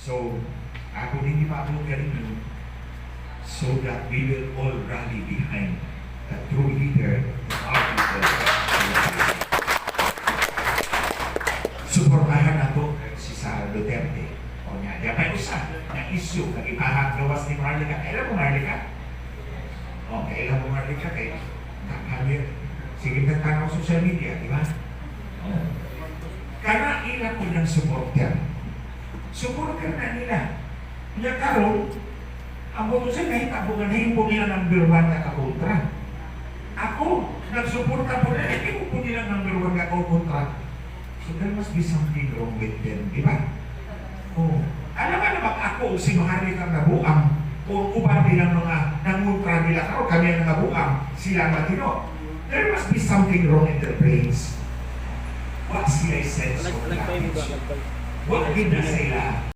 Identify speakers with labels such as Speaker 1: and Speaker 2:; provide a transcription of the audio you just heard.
Speaker 1: So, ako din ipabot ka rin so that we will all rally behind the true leader of our people. Suportahan na to si Sara Duterte. O nga, di ba usa na issue na ipahang gawas ni Marlica. Kailan mo Marlica? O, kailan mo Marlica? Kaya kami, sige nagtanaw sa social media, di ba? O. Kana ilang ilang supporter. Supporter na nila. Kaya karon, ang boto siya kahit ako nga nahipo nila number 1 na kakontra. Ako, nagsuporta po na, hindi po nila number 1 na kakontra. So there must be something wrong with them, di ba? Oh. Alam ka naman ako, si Mahari kang nabuang, kung uban nilang mga nanguntra nila, karo kami ang nabuang, sila matino. There must be something wrong in their brains. What's the essence of language? What did na sila?